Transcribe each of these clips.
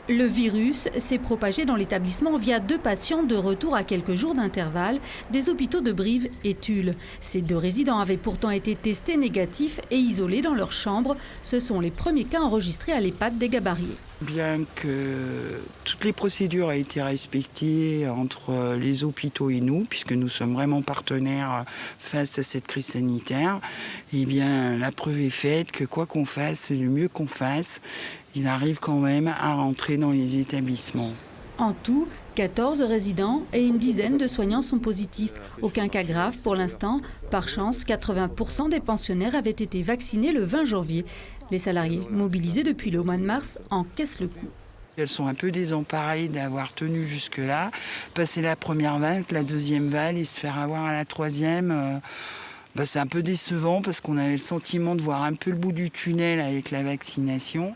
Le virus s'est propagé dans l'établissement via 2 patients de retour à quelques jours d'intervalle des hôpitaux de Brive et Tulle. Ces 2 résidents avaient pourtant été testés négatifs et isolés dans leur chambre. Ce sont les premiers cas enregistrés à l'EHPAD des Gabariers. Bien que toutes les procédures aient été respectées entre les hôpitaux et nous, puisque nous sommes vraiment partenaires face à cette crise sanitaire, eh bien, la preuve est faite que quoi qu'on fasse, le mieux qu'on fasse, il arrive quand même à rentrer dans les établissements. En tout, 14 résidents et une dizaine de soignants sont positifs. Aucun cas grave pour l'instant. Par chance, 80% des pensionnaires avaient été vaccinés le 20 janvier. Les salariés, mobilisés depuis le mois de mars, encaissent le coup. Elles sont un peu désemparées d'avoir tenu jusque-là, passer la première vague, la deuxième vague et se faire avoir à la troisième. C'est un peu décevant parce qu'on avait le sentiment de voir un peu le bout du tunnel avec la vaccination.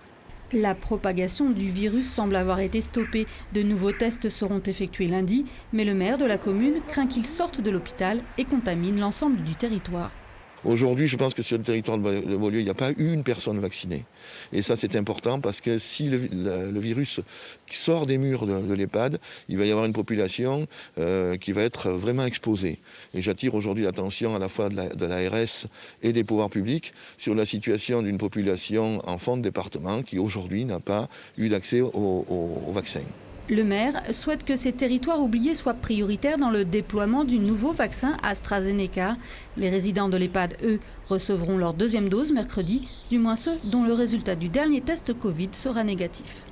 La propagation du virus semble avoir été stoppée. De nouveaux tests seront effectués lundi, mais le maire de la commune craint qu'ils sortent de l'hôpital et contaminent l'ensemble du territoire. Aujourd'hui, je pense que sur le territoire de Beaulieu, il n'y a pas une personne vaccinée. Et ça, c'est important parce que si le virus sort des murs de l'EHPAD, il va y avoir une population qui va être vraiment exposée. Et j'attire aujourd'hui l'attention à la fois de l'ARS et des pouvoirs publics sur la situation d'une population en fond de département qui aujourd'hui n'a pas eu d'accès au vaccin. Le maire souhaite que ces territoires oubliés soient prioritaires dans le déploiement du nouveau vaccin AstraZeneca. Les résidents de l'EHPAD, eux, recevront leur 2e dose mercredi, du moins ceux dont le résultat du dernier test Covid sera négatif.